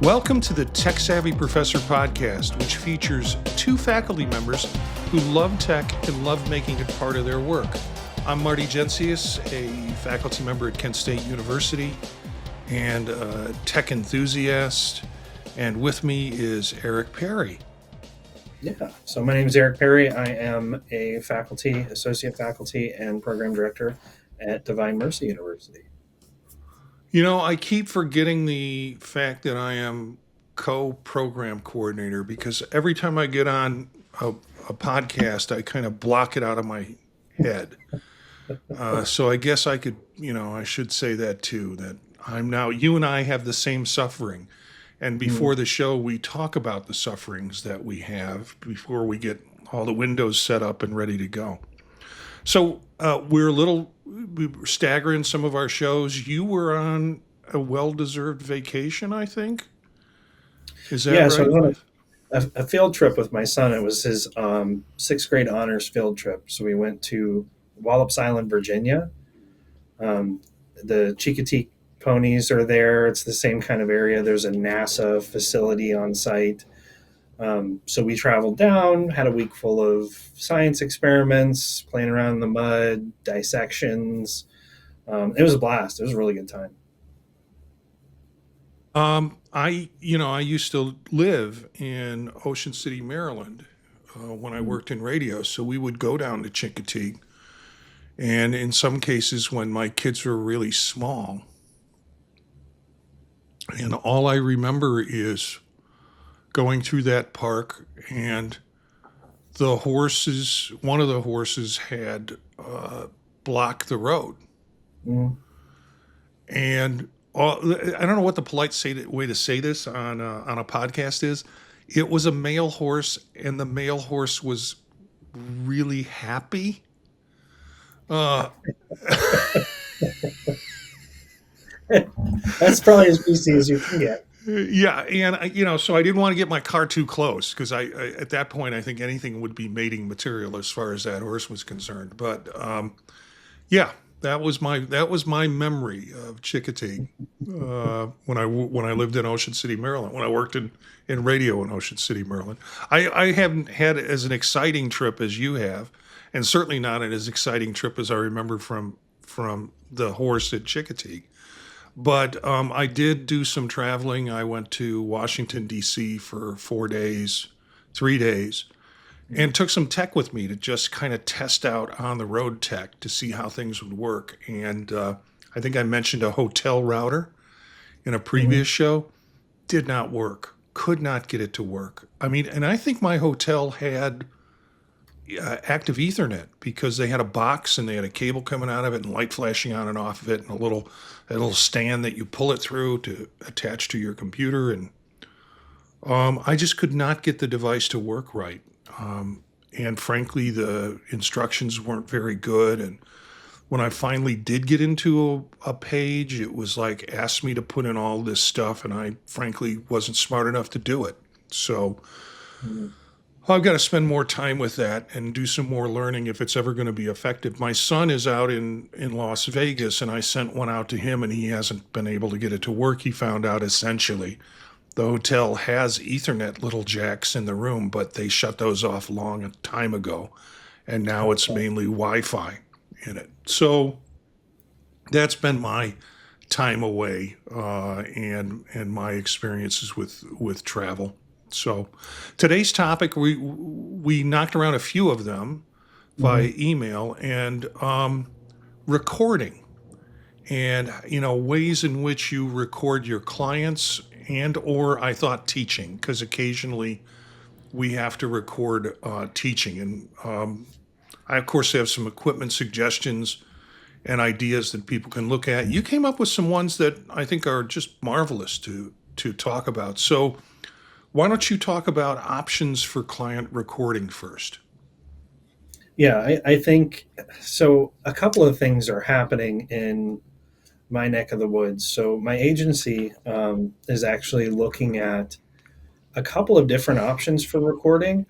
Welcome to the Tech Savvy Professor podcast, which features two faculty members who love tech and love making it part of their work. I'm Marty, a faculty member at Kent State University and a tech enthusiast, and with me is Eric Perry. Yeah, so my name is Eric Perry. I am a associate faculty and program director at Divine Mercy University. You know, I keep forgetting the fact that I am co-program coordinator because every time I get on a podcast, I kind of block it out of my head. So I guess I could, I should say that too, that you and I have the same suffering. And before the show, we talk about the sufferings that we have before we get all the windows set up and ready to go. So we were staggering some of our shows. You were on a well-deserved vacation, I think. Is that right? So I went on a field trip with my son. It was his sixth grade honors field trip. So we went to Wallops Island, Virginia. The Chincoteague ponies are there. It's the same kind of area. There's a NASA facility on site. So we traveled down, had a week full of science experiments, playing around in the mud, dissections. It was a blast. It was a really good time. I used to live in Ocean City, Maryland, when I worked in radio. So we would go down to Chincoteague. And in some cases, when my kids were really small, and all I remember is going through that park, and one of the horses had blocked the road. And I don't know what the polite way to say this on a podcast is. It was a male horse, and the male horse was really happy. That's probably as PC as you can get. Yeah, and so I didn't want to get my car too close because I at that point I think anything would be mating material as far as that horse was concerned. But that was my memory of Chincoteague when I lived in Ocean City, Maryland. When I worked in radio in Ocean City, Maryland, I haven't had as an exciting trip as you have, and certainly not as exciting trip as I remember from the horse at Chincoteague. But I did do some traveling. I went to Washington, D.C. for 3 days, and took some tech with me to just kind of test out on-the-road tech to see how things would work. And I think I mentioned a hotel router in a previous show. Did not work. Could not get it to work. I mean, and I think my hotel had active Ethernet because they had a box and they had a cable coming out of it and light flashing on and off of it and a little stand that you pull it through to attach to your computer. And I just could not get the device to work right. And frankly, the instructions weren't very good. And when I finally did get into a page, it was like, asked me to put in all this stuff. And I frankly wasn't smart enough to do it. So I've got to spend more time with that and do some more learning if it's ever going to be effective. My son is out in Las Vegas, and I sent one out to him, and he hasn't been able to get it to work. He found out essentially the hotel has Ethernet little jacks in the room, but they shut those off a long time ago, and now it's mainly Wi-Fi in it. So that's been my time away and my experiences with travel. So today's topic, we knocked around a few of them via email, and recording and, ways in which you record your clients and or I thought teaching, because occasionally we have to record teaching. And I, of course, have some equipment suggestions and ideas that people can look at. You came up with some ones that I think are just marvelous to talk about. So why don't you talk about options for client recording first? Yeah, I think so. A couple of things are happening in my neck of the woods. So my agency is actually looking at a couple of different options for recording,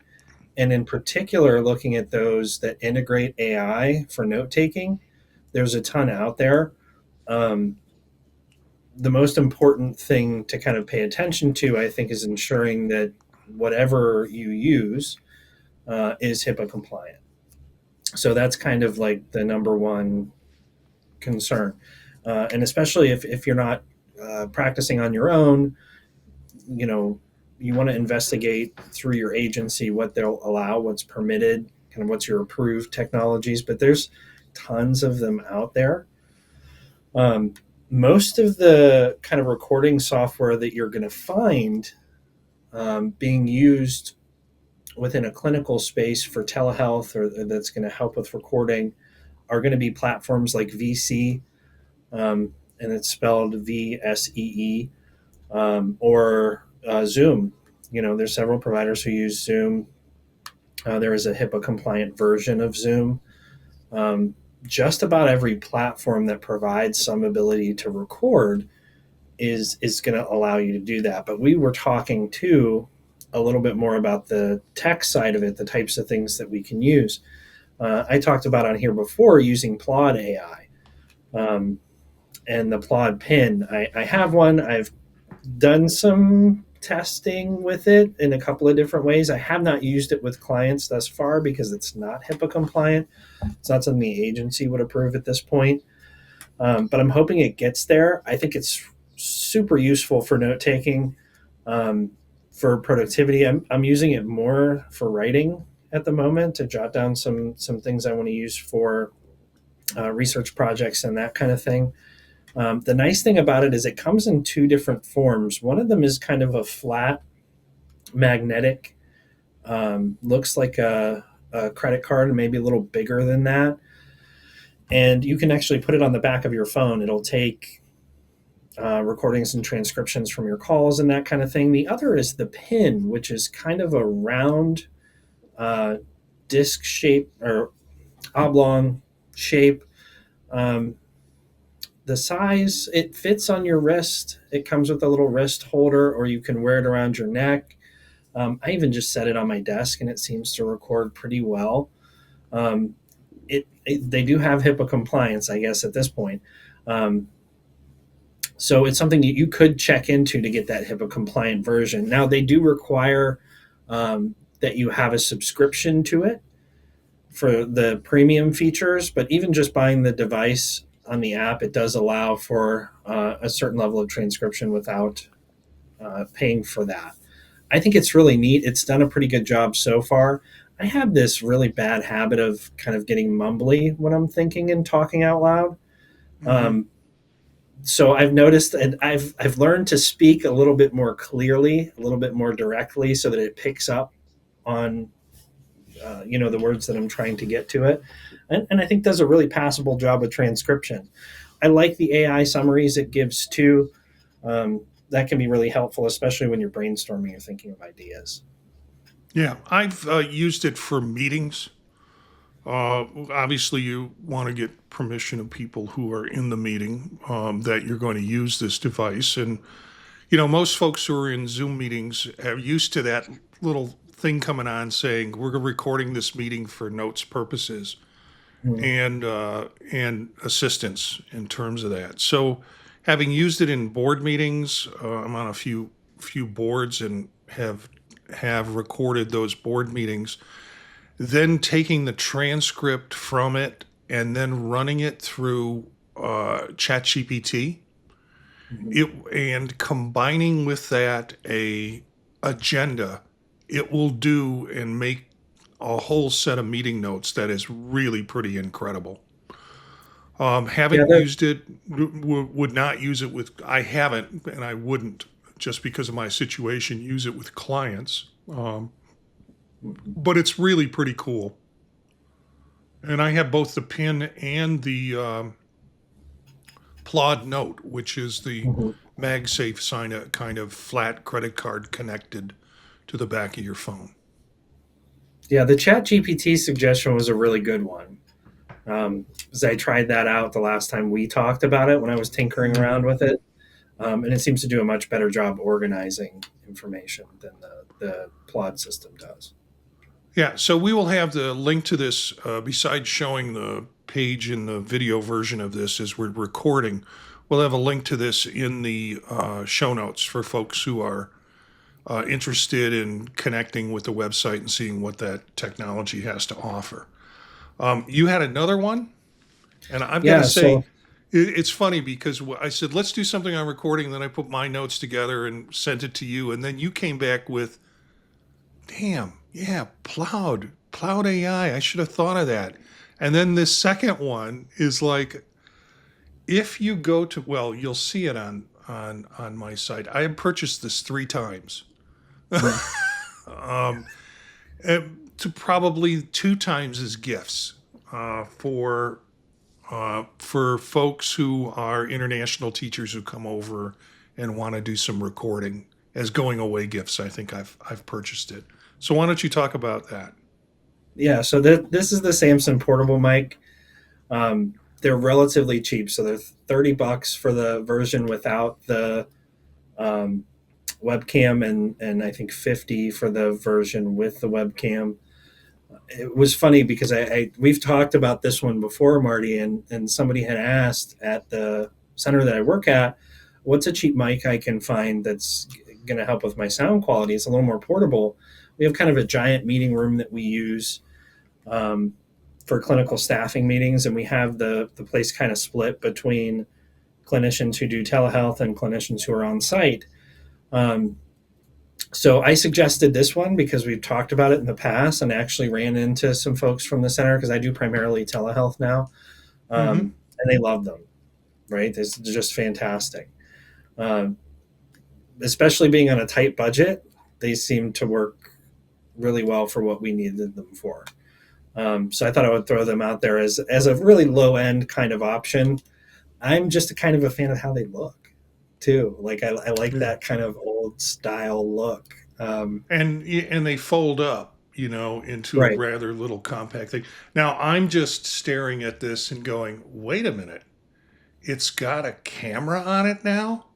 and in particular, looking at those that integrate AI for note taking. There's a ton out there. the most important thing to kind of pay attention to, I think, is ensuring that whatever you use is HIPAA compliant. So that's kind of like the number one concern. And especially if you're not practicing on your own, you know, you want to investigate through your agency what they'll allow, what's permitted, kind of what's your approved technologies. But there's tons of them out there. Most of the kind of recording software that you're going to find being used within a clinical space for telehealth or that's going to help with recording are going to be platforms like VC, and it's spelled VSEE, or Zoom. There's several providers who use Zoom. There is a HIPAA compliant version of Zoom. Just about every platform that provides some ability to record is going to allow you to do that. But we were talking too a little bit more about the tech side of it, the types of things that we can use. I talked about on here before using Plaud AI, and the Plaud pin. I have one. I've done some testing with it in a couple of different ways. I have not used it with clients thus far because it's not HIPAA compliant. It's not something the agency would approve at this point. But I'm hoping it gets there. I think it's super useful for note taking, for productivity. I'm using it more for writing at the moment to jot down some things I want to use for research projects and that kind of thing. The nice thing about it is it comes in two different forms. One of them is kind of a flat magnetic, looks like a credit card and maybe a little bigger than that. And you can actually put it on the back of your phone. It'll take recordings and transcriptions from your calls and that kind of thing. The other is the pin, which is kind of a round disc shape or oblong shape. The size, it fits on your wrist. It comes with a little wrist holder, or you can wear it around your neck. I even just set it on my desk, and it seems to record pretty well. They do have HIPAA compliance, I guess, at this point. So it's something that you could check into to get that HIPAA compliant version. Now, they do require that you have a subscription to it for the premium features, but even just buying the device on the app, it does allow for a certain level of transcription without paying for that. I think it's really neat. It's done a pretty good job so far. I have this really bad habit of kind of getting mumbly when I'm thinking and talking out loud. Mhm. So I've noticed, and I've learned to speak a little bit more clearly, a little bit more directly, so that it picks up on the words that I'm trying to get to it, and I think does a really passable job of transcription. I like the AI summaries it gives too. That can be really helpful, especially when you're brainstorming or thinking of ideas. Yeah, I've used it for meetings. Obviously, you want to get permission of people who are in the meeting that you're going to use this device. And, most folks who are in Zoom meetings are used to that little thing coming on saying, we're recording this meeting for notes purposes Mm. and assistance in terms of that. So, having used it in board meetings, I'm on a few boards and have recorded those board meetings. Then taking the transcript from it and then running it through ChatGPT, Mhm. and combining with that a agenda, it will do and make a whole set of meeting notes that is really pretty incredible. Yeah, Haven't used it, would not use it with, I haven't, and I wouldn't just because of my situation, use it with clients. But it's really pretty cool. And I have both the pin and the Plaud Note, which is the Mhm. MagSafe sign, a kind of flat credit card connected to the back of your phone. Yeah, the Chat GPT suggestion was a really good one. Because I tried that out the last time we talked about it when I was tinkering Mhm. around with it. And it seems to do a much better job organizing information than the Plod system does. Yeah, so we will have the link to this besides showing the page in the video version of this as we're recording. we'll have a link to this in the show notes for folks who are interested in connecting with the website and seeing what that technology has to offer. You had another one, and I've got to Yeah. say, So it's funny because I said, let's do something on recording. And then I put my notes together and sent it to you. And then you came back with, damn, yeah, Plaud AI. I should have thought of that. And then this second one is like, if you go to, well, you'll see it on my site. I have purchased this 3 times. mhm. To probably 2 times as gifts for folks who are international teachers who come over and want to do some recording as going away gifts. I think I've purchased it. So why don't you talk about that? Yeah. So this is the Samson Portable Mic. They're relatively cheap, so they're $30 for the version without the um, webcam, and I think 50 for the version with the webcam. It was funny because we've talked about this one before, Marty, and somebody had asked at the center that I work at, what's a cheap mic I can find that's going to help with my sound quality? It's a little more portable. We have kind of a giant meeting room that we use um, for clinical staffing meetings, and we have the place kind of split between clinicians who do telehealth and clinicians who are on site. Um, so I suggested this one because we've talked about it in the past and actually ran into some folks from the center because I do primarily telehealth now. Mm-hmm. And they love them, right? They're just fantastic. Um, Especially being on a tight budget, they seem to work really well for what we needed them for. So I thought I would throw them out there as a really low end kind of option. I'm just a kind of a fan of how they look too. Like I like Yeah. that kind of old style look. And they fold up, into a Right. rather little compact thing. Now I'm just staring at this and going, wait a minute, it's got a camera on it now.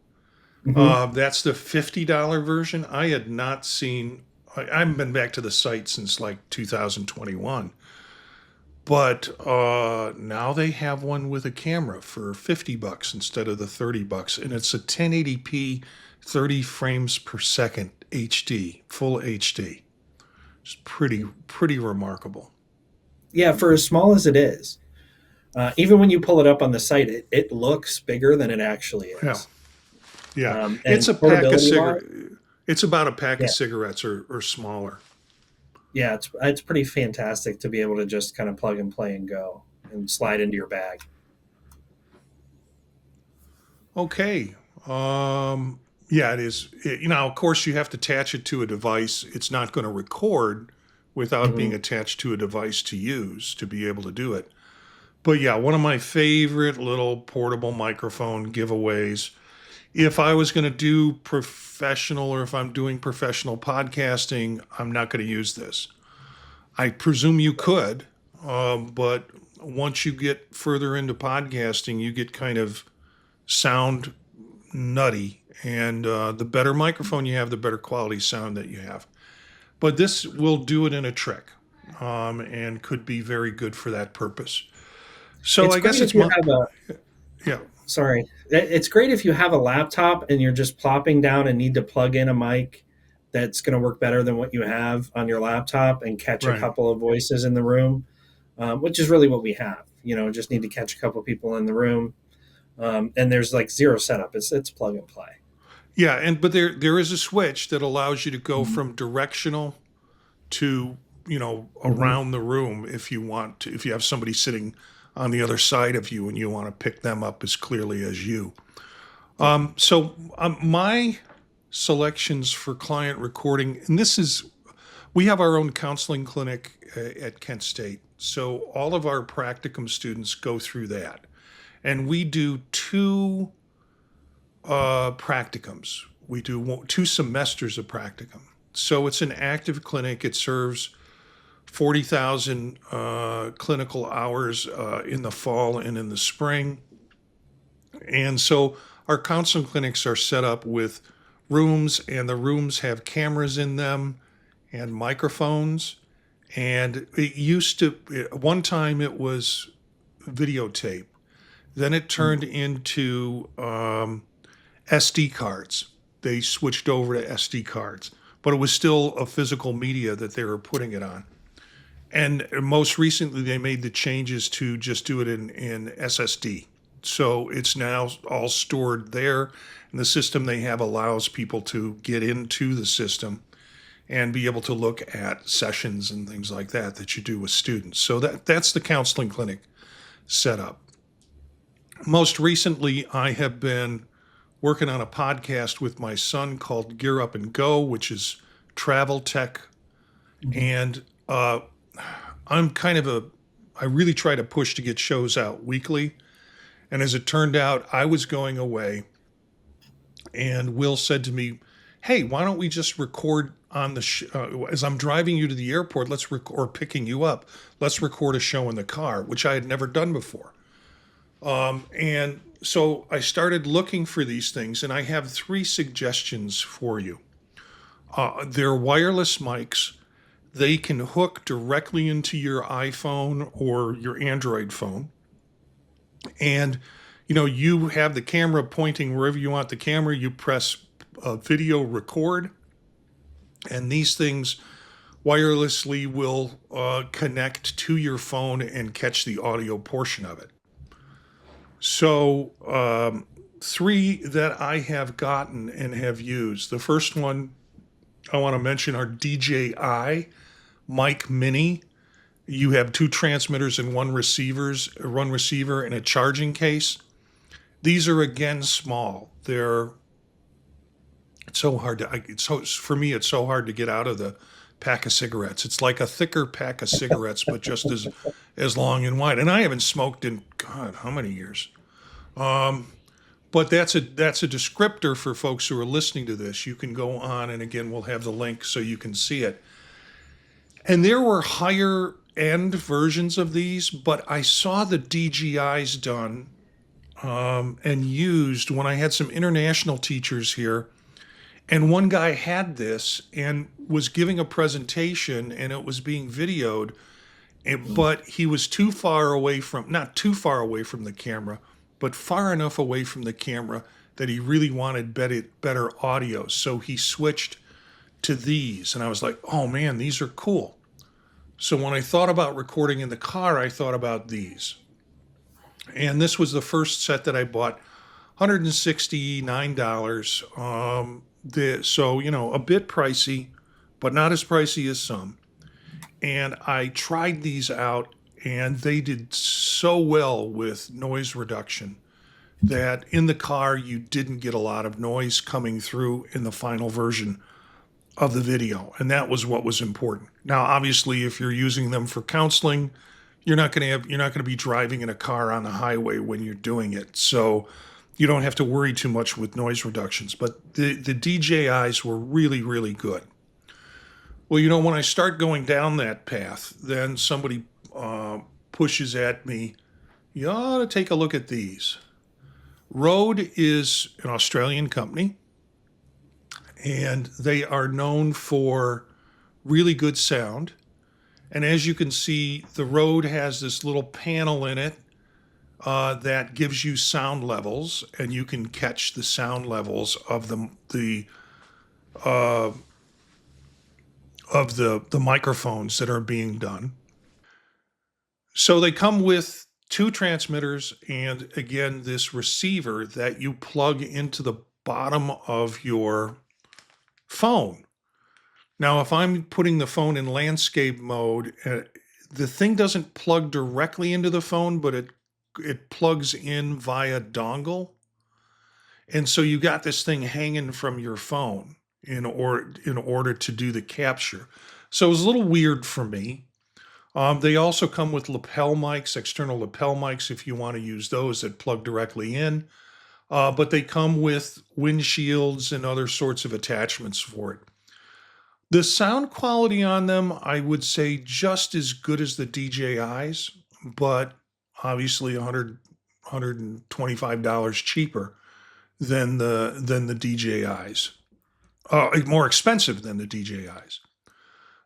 Hmm. That's the $50 version. I had not seen. I haven't been back to the site since like 2021. But now they have one with a camera for $50 instead of the $30, and it's a 1080p, 30 frames per second HD, full HD. It's pretty remarkable. Yeah, for as small as it is, even when you pull it up on the site, it looks bigger than it actually Yeah, is. yeah. It's And a pack of portability wise, It's about a pack yeah, of cigarettes or smaller. yeah, it's pretty fantastic to be able to just kind of plug and play and go and slide into your bag. Okay. Yeah, it is. Of course, you have to attach it to a device. It's not going to record without being Hmm. attached to a device to use to be able to do it. But yeah, one of my favorite little portable microphone giveaways. If I was going to do professional or if I'm doing professional podcasting, I'm not going to use this. I presume you could, but once you get further into podcasting, you get kind of sound nutty. And the better microphone you have, the better quality sound that you have. But this will do it in a trick and could be very good for that purpose. So It's I guess great if it's you my, have a yeah, sorry. It's great if you have a laptop and you're just plopping down and need to plug in a mic that's going to work better than what you have on your laptop and catch a right. couple of voices in the room, which is really what we have. Just need to catch a couple of people in the room, and there's like zero setup. It's plug and play. Yeah, but there is a switch that allows you to go Hmm. from directional to, Hmm. around the room if you want to, if you have somebody sitting on the other side of you and you want to pick them up as clearly as you. Yeah. So my selections for client recording, and we have our own counseling clinic at Kent State. So all of our practicum students go through that. And we do two practicums. We do 2 semesters of practicum. So it's an active clinic. It serves 40,000 clinical hours in the fall and in the spring. And so our counseling clinics are set up with rooms, and the rooms have cameras in them and microphones. And it used to, at one time, it was videotape. Then it turned into SD cards. They switched over to SD cards, but it was still a physical media that they were putting it on. And most recently, they made the changes to just do it in SSD. So it's now all stored there. And the system they have allows people to get into the system and be able to look at sessions and things like that you do with students. So that's the counseling clinic setup. Most recently, I have been working on a podcast with my son called Gear Up and Go, which is travel tech. And I'm I really try to push to get shows out weekly. And as it turned out, I was going away, and Will said to me, "Hey, why don't we just record on as I'm driving you to the airport, or picking you up, let's record a show in the car," which I had never done before. And so I started looking for these things, and I have 3 suggestions for you. They're wireless mics. They can hook directly into your iPhone or your Android phone. And, you have the camera pointing wherever you want the camera. You press video record, and these things wirelessly will connect to your phone and catch the audio portion of it. So, 3 that I have gotten and have used. The first one I want to mention are DJI Mic Mini. You have 2 transmitters and one receiver and a charging case. These are again small. It's so hard for me, it's so hard to get out of the pack of cigarettes. It's like a thicker pack of cigarettes, but just as long and wide. And I haven't smoked in, God, how many years? But that's a descriptor for folks who are listening to this. You can go on, and again, we'll have the link so you can see it. And there were higher end versions of these, but I saw the DJIs done and used when I had some international teachers here. And one guy had this and was giving a presentation, and it was being videoed, but he was not too far away from the camera, but far enough away from the camera that he really wanted better audio. So he switched to these, and I was like, oh man, these are cool. So when I thought about recording in the car, I thought about these. And this was the first set that I bought, $169. So, a bit pricey, but not as pricey as some. And I tried these out, and they did so well with noise reduction that in the car you didn't get a lot of noise coming through in the final version of the video, and that was what was important. Now, obviously, if you're using them for counseling, you're not going to be driving in a car on the highway when you're doing it, so you don't have to worry too much with noise reductions. But the DJIs were really, really good. Well, when I start going down that path, then somebody pushes at me, you ought to take a look at these. Rode is an Australian company, and they are known for really good sound. And as you can see, the Rode has this little panel in it that gives you sound levels, and you can catch the sound levels of the microphones that are being done. So they come with 2 transmitters and, again, this receiver that you plug into the bottom of your phone. Now, if I'm putting the phone in landscape mode, the thing doesn't plug directly into the phone, but it plugs in via dongle. And so you got this thing hanging from your phone in order to do the capture. So it was a little weird for me. They also come with lapel mics, external lapel mics, if you want to use those that plug directly in. But they come with windshields and other sorts of attachments for it. The sound quality on them, I would say, just as good as the DJIs, but obviously $125 cheaper than the DJIs. More expensive than the DJIs.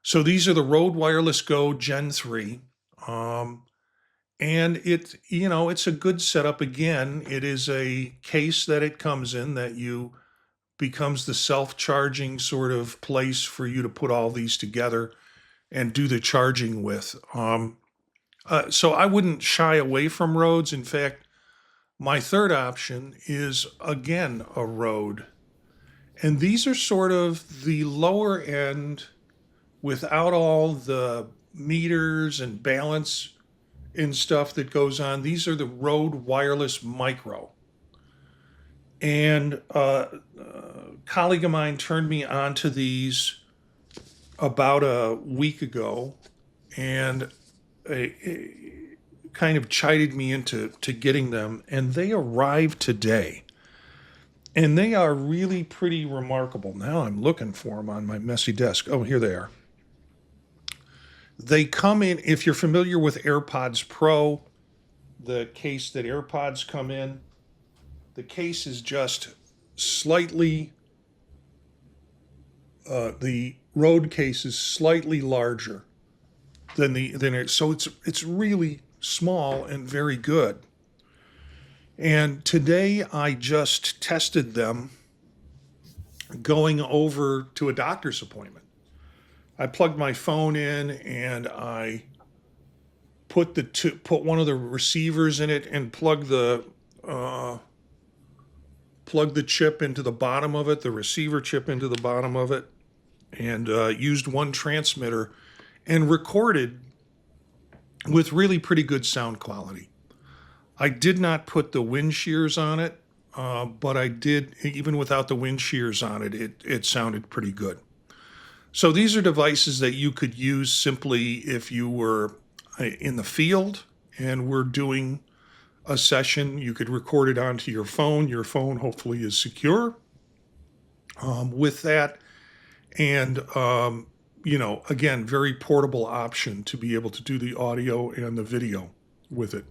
So these are the Rode Wireless Go Gen 3. And it's a good setup. Again, it is a case that it comes in that you becomes the self-charging sort of place for you to put all these together and do the charging with. So I wouldn't shy away from Rodes. In fact, my third option is again a Rode. And these are sort of the lower end without all the meters and balance and stuff that goes on. These are the Rode Wireless Micro. And a colleague of mine turned me on to these about a week ago, and kind of chided me into getting them. And they arrived today, and they are really pretty remarkable. Now I'm looking for them on my messy desk. Oh, here they are. They come in, if you're familiar with AirPods Pro, the case that AirPods come in, the case is just slightly, the Rode case is slightly larger than so it's really small and very good. And today I just tested them going over to a doctor's appointment. I plugged my phone in and I put one of the receivers in it and plug the chip into the bottom of it, the receiver chip into the bottom of it, and used one transmitter and recorded with really pretty good sound quality. I did not put the wind shears on it, but I did, even without the wind shears on it, it sounded pretty good. So these are devices that you could use simply if you were in the field and were doing a session. You could record it onto your phone. Your phone hopefully is secure with that. And, again, very portable option to be able to do the audio and the video with it.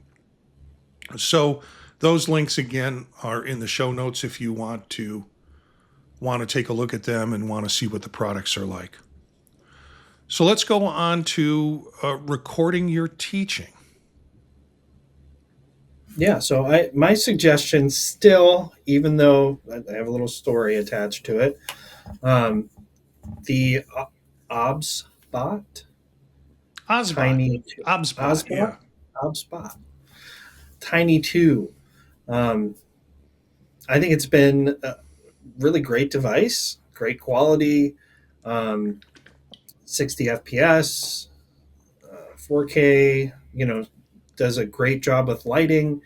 So those links, again, are in the show notes if you want to take a look at them and want to see what the products are like. So let's go on to recording your teaching. Yeah, so my suggestion still, even though I have a little story attached to it, the Obsbot Tiny Obsbot, yeah. Obsbot Tiny 2. I think it's been a really great device, great quality, 60 FPS, 4K, does a great job with lighting.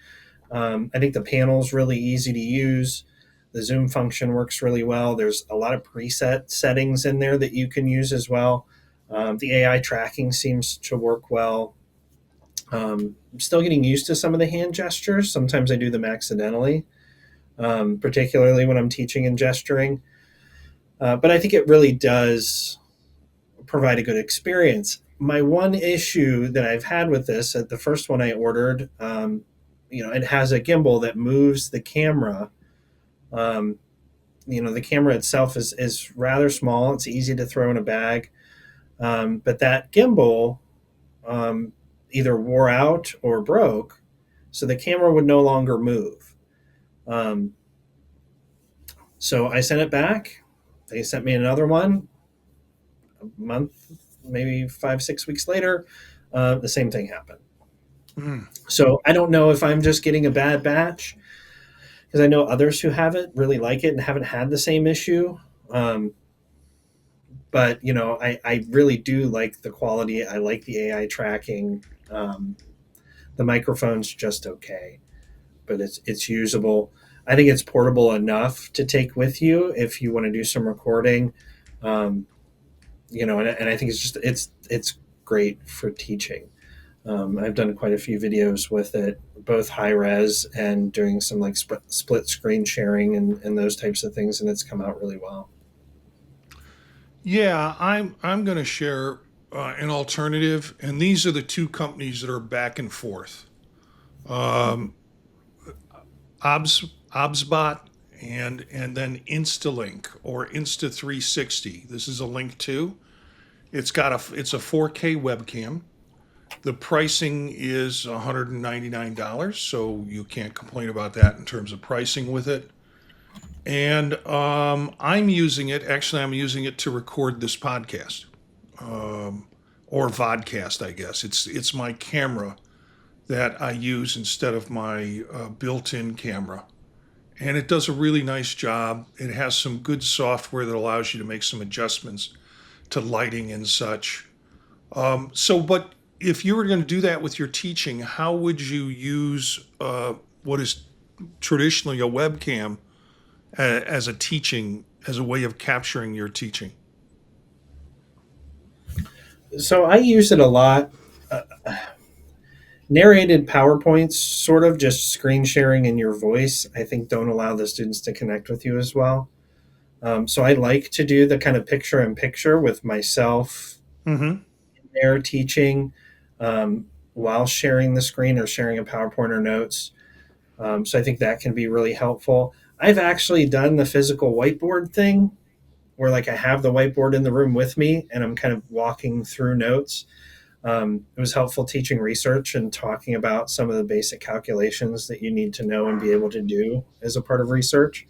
I think the panel's really easy to use. The zoom function works really well. There's a lot of preset settings in there that you can use as well. The AI tracking seems to work well. I'm still getting used to some of the hand gestures. Sometimes I do them accidentally, particularly when I'm teaching and gesturing. But I think it really does provide a good experience. My one issue that I've had with this, the first one I ordered, it has a gimbal that moves the camera. The camera itself is rather small. It's easy to throw in a bag. But that gimbal either wore out or broke, so the camera would no longer move. So I sent it back. They sent me another one a month, maybe 5-6 weeks later. The same thing happened. So I don't know if I'm just getting a bad batch, because I know others who have it really like it and haven't had the same issue. But I really do like the quality. I like the AI tracking. The microphone's just okay, but it's usable. I think it's portable enough to take with you if you want to do some recording. And I think it's great for teaching. I've done quite a few videos with it, both high res and doing some like split screen sharing and those types of things, and it's come out really well. Yeah, I'm going to share an alternative, and these are the two companies that are back and forth. Obsbot and then Instalink or Insta360. This is a Link 2. It's a 4K webcam. The pricing is $199, so you can't complain about that in terms of pricing with it. And I'm using it. Actually, I'm using it to record this podcast, or vodcast, I guess. It's my camera that I use instead of my built-in camera, and it does a really nice job. It has some good software that allows you to make some adjustments to lighting and such. But if you were going to do that with your teaching, how would you use what is traditionally a webcam as a teaching, as a way of capturing your teaching? So I use it a lot. Narrated PowerPoints, sort of just screen sharing in your voice, I think don't allow the students to connect with you as well. So I like to do the kind of picture in picture with myself Mm-hmm. there teaching while sharing the screen or sharing a PowerPoint or notes. So I think that can be really helpful. I've actually done the physical whiteboard thing where like I have the whiteboard in the room with me and I'm kind of walking through notes. It was helpful teaching research and talking about some of the basic calculations that you need to know and be able to do as a part of research.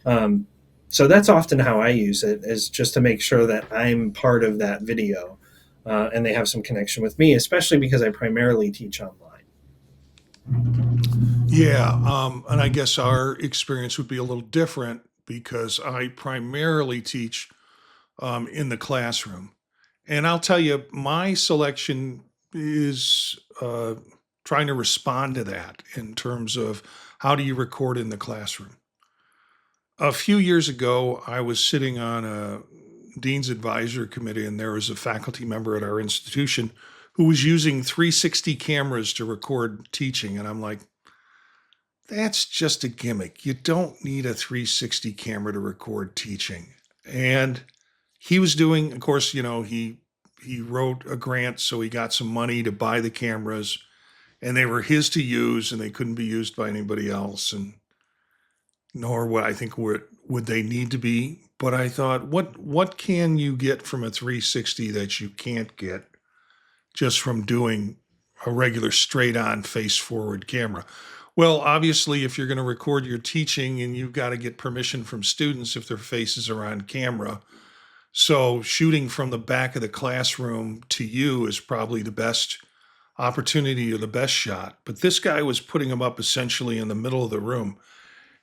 Um, so that's often how I use it, is just to make sure that I'm part of that video and they have some connection with me, especially because I primarily teach online. Yeah, and I guess our experience would be a little different because I primarily teach in the classroom. And I'll tell you, my selection is trying to respond to that in terms of how do you record in the classroom. A few years ago, I was sitting on a dean's advisory committee, and there was a faculty member at our institution who was using 360 cameras to record teaching. And I'm like, that's just a gimmick. You don't need a 360 camera to record teaching. And he was doing, of course, he wrote a grant, so he got some money to buy the cameras, and they were his to use, and they couldn't be used by anybody else, and nor what I think would they need to be. But I thought, what can you get from a 360 that you can't get just from doing a regular straight on face forward camera? Well, obviously, if you're going to record your teaching and you've got to get permission from students if their faces are on camera. So shooting from the back of the classroom to you is probably the best opportunity or the best shot. But this guy was putting them up essentially in the middle of the room.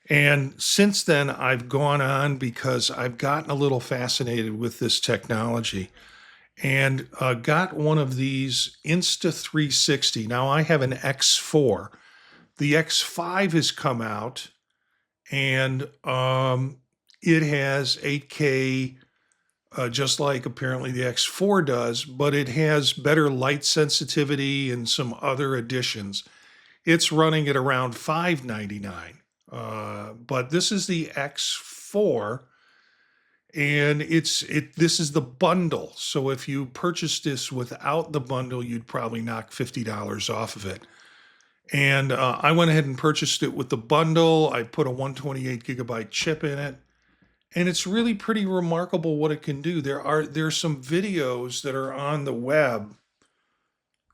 And since then, I've gone on because I've gotten a little fascinated with this technology and got one of these Insta 360. Now I have an X4. The X5 has come out, and it has 8K, just like apparently the X4 does, but it has better light sensitivity and some other additions. It's running at around $599. But this is the X4, and this is the bundle. So if you purchase this without the bundle, you'd probably knock $50 off of it. And I went ahead and purchased it with the bundle. I put a 128 gigabyte chip in it, and it's really pretty remarkable what it can do. There's some videos that are on the web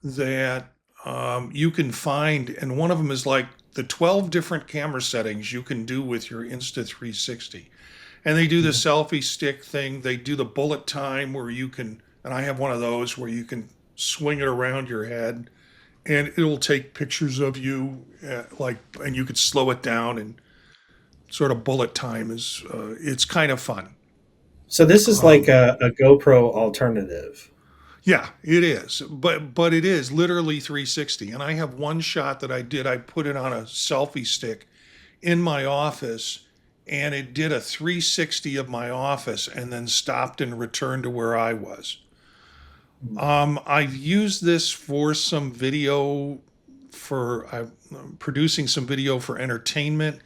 that you can find, and one of them is like the 12 different camera settings you can do with your Insta 360. And they do the selfie stick thing. They do the bullet time where you can, and I have one of those where you can swing it around your head and it'll take pictures of you, and you could slow it down, and sort of bullet time is, it's kind of fun. So this is like Um, a GoPro alternative. yeah, it is, but it is literally 360. And I have one shot that I did. I put it on a selfie stick in my office, and it did a 360 of my office, and then stopped and returned to where I was. I've used this for some video for I'm producing some video for entertainment.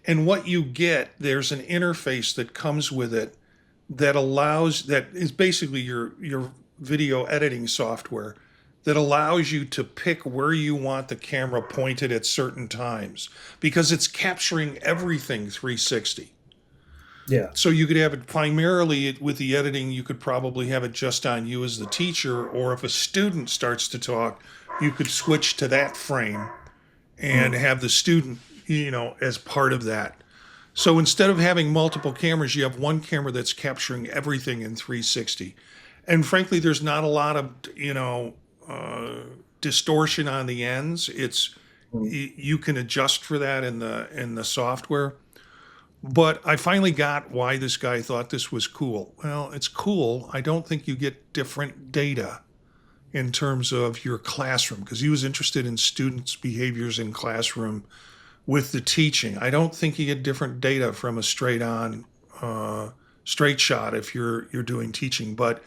And what you get, there's an interface that comes with it that is basically your video editing software that allows you to pick where you want the camera pointed at certain times because it's capturing everything 360. Yeah. So you could have it primarily with the editing, you could probably have it just on you as the teacher, or if a student starts to talk, you could switch to that frame and Mm. have the student, as part of that. So instead of having multiple cameras, you have one camera that's capturing everything in 360. And frankly, there's not a lot of, distortion on the ends. Mm. You can adjust for that in the software. But I finally got why this guy thought this was cool. Well, it's cool. I don't think you get different data in terms of your classroom, because he was interested in students' behaviors in classroom with the teaching. I don't think you get different data from a straight shot if you're doing teaching. But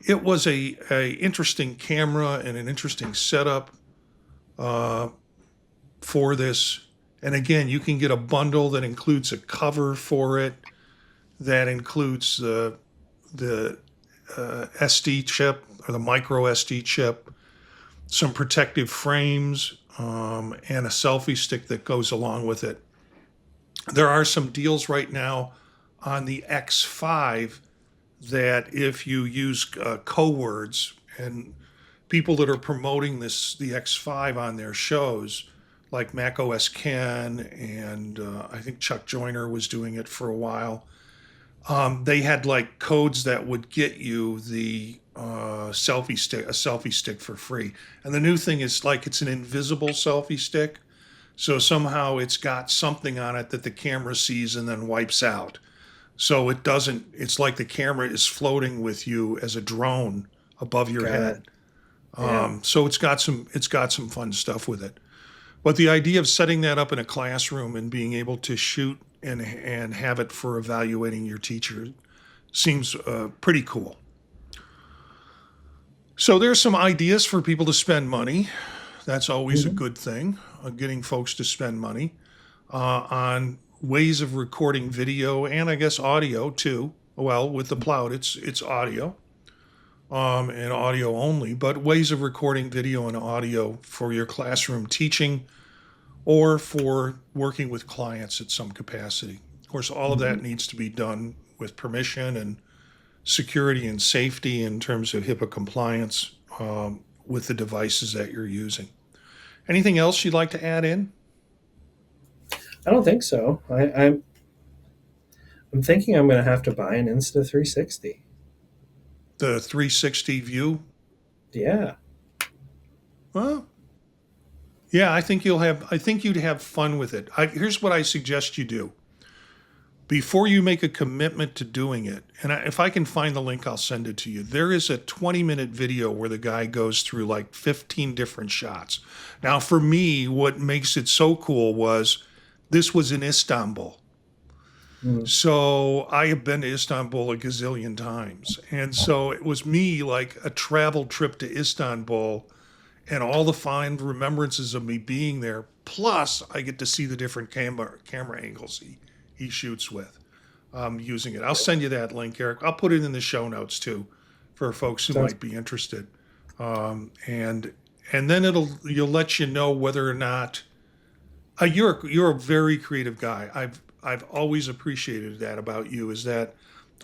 it was a interesting camera and an interesting setup uh, for this. And again, you can get a bundle that includes a cover for it, that includes the SD chip or the micro SD chip, some protective frames, and a selfie stick that goes along with it. There are some deals right now on the X5 that if you use co-words, and people that are promoting the X5 on their shows, like Mac OS Ken, and I think Chuck Joyner was doing it for a while. They had like codes that would get you the a selfie stick for free. And the new thing is like it's an invisible selfie stick. So somehow it's got something on it that the camera sees and then wipes out. So it doesn't, it's like the camera is floating with you as a drone above your Got it. head. Yeah. So it's got some fun stuff with it. But the idea of setting that up in a classroom and being able to shoot and have it for evaluating your teacher seems pretty cool. So there's some ideas for people to spend money. That's always a Hmm. good thing, getting folks to spend money on ways of recording video and I guess audio too. Well, with the Plaud, it's audio and audio only, but ways of recording video and audio for your classroom teaching or for working with clients at some capacity. Of course, all of Hmm. that needs to be done with permission and security and safety in terms of HIPAA compliance with the devices that you're using. Anything else you'd like to add in? I don't think so. I'm thinking I'm going to have to buy an Insta 360. The 360 view? Yeah. Well, yeah, I think you'd have fun with it. Here's what I suggest you do. Before you make a commitment to doing it, and if I can find the link, I'll send it to you. There is a 20-minute video where the guy goes through like 15 different shots. Now, for me, what makes it so cool was this was in Istanbul. Mm. So I have been to Istanbul a gazillion times. And so it was me like a travel trip to Istanbul and all the fond remembrances of me being there. Plus, I get to see the different camera angles he shoots with using it. I'll send you that link, Eric. I'll put it in the show notes too for folks who Sounds. might be interested. And then you'll let you know whether or not you're a very creative guy. I've always appreciated that about you. Is that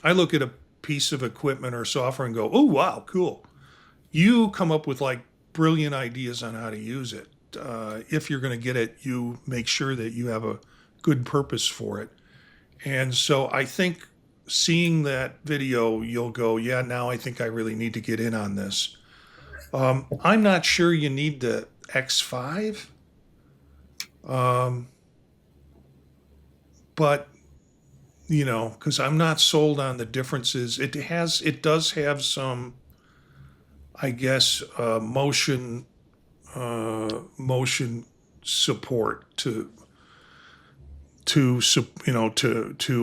I look at a piece of equipment or software and go, oh wow, cool. You come up with like brilliant ideas on how to use it. If you're going to get it, you make sure that you have a good purpose for it. And so I think seeing that video, you'll go, yeah, now I think I really need to get in on this. I'm not sure you need the X5, um, but because I'm not sold on the differences. It does have some, I guess, motion support to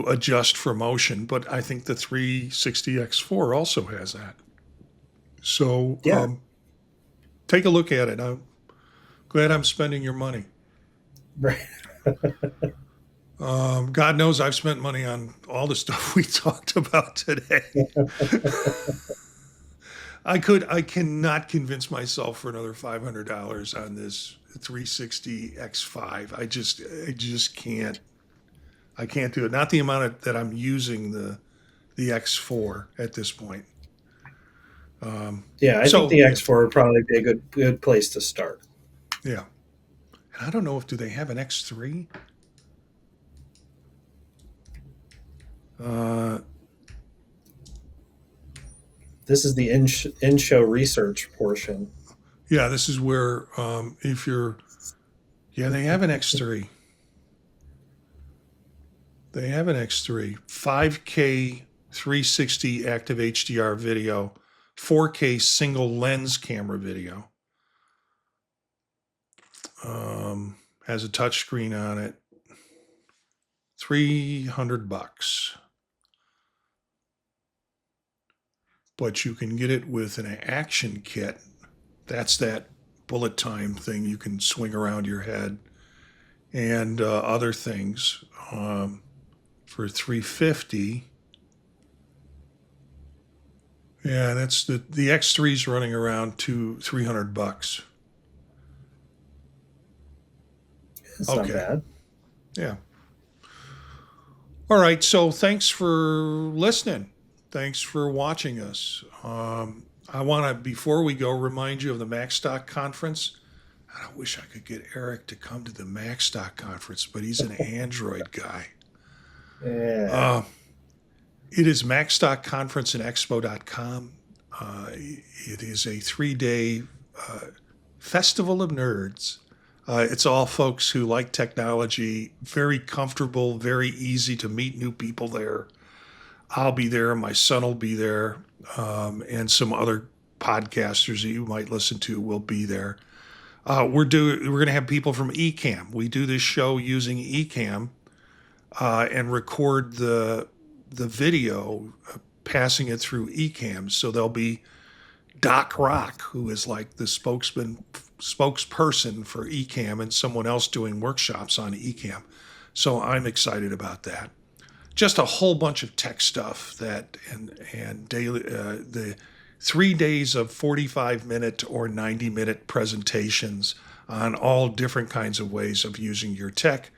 adjust for motion, but I think the 360X4 also has that. So Yeah. take a look at it. I'm glad I'm spending your money. Right. God knows I've spent money on all the stuff we talked about today. I cannot convince myself for another $500 on this 360X5. I just can't. I can't do it. Not the amount that I'm using the X4 at this point. Yeah, I think So the X4 would probably be a good place to start. yeah, and I don't know if do they have an X3. This is the in-show research portion. Yeah, this is where if you're, yeah, they have an X3. They have an X3, 5K 360 active HDR video, 4K single lens camera video. Has a touch screen on it. $300. But you can get it with an action kit. That's that bullet time thing you can swing around your head, and other things for $350. Yeah, that's the X3's running around $300. It's not bad. Yeah. All right. So thanks for listening. Thanks for watching us. I want to, before we go, remind you of the MacStock conference. I wish I could get Eric to come to the MacStock conference, but he's an Android guy. Yeah. It is MacStockConferenceandExpo.com. It is a 3-day festival of nerds. It's all folks who like technology, very comfortable, very easy to meet new people there. I'll be there, my son will be there, and some other podcasters that you might listen to will be there. We're going to have people from Ecamm. We do this show using Ecamm and record the video, passing it through Ecamm. So there'll be Doc Rock, who is like the spokesperson for Ecamm, and someone else doing workshops on Ecamm. So I'm excited about that. Just a whole bunch of tech stuff that and daily the 3 days of 45-minute or 90-minute presentations on all different kinds of ways of using your tech.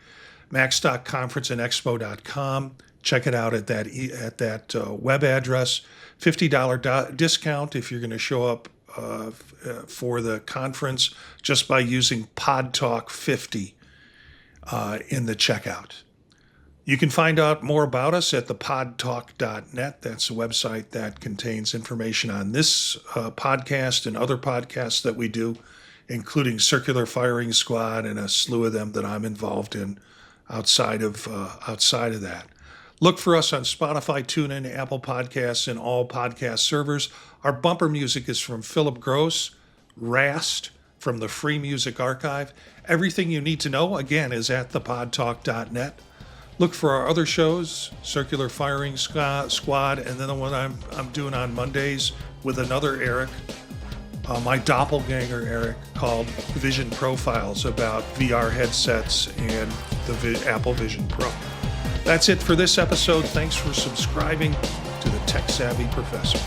MacStockConferenceandExpo.com. Check it out at that web address. $50 discount if you're going to show up for the conference just by using PodTalk50 in the checkout. You can find out more about us at thepodtalk.net. That's a website that contains information on this podcast and other podcasts that we do, including Circular Firing Squad and a slew of them that I'm involved in outside of that. Look for us on Spotify, TuneIn, Apple Podcasts, and all podcast servers. Our bumper music is from Philip Gross, Rast, from the Free Music Archive. Everything you need to know, again, is at thepodtalk.net. Look for our other shows, Circular Firing Squad, and then the one I'm doing on Mondays with another Eric, my doppelganger Eric, called Vision Profiles, about VR headsets and the Apple Vision Pro. That's it for this episode. Thanks for subscribing to the Tech Savvy Professor.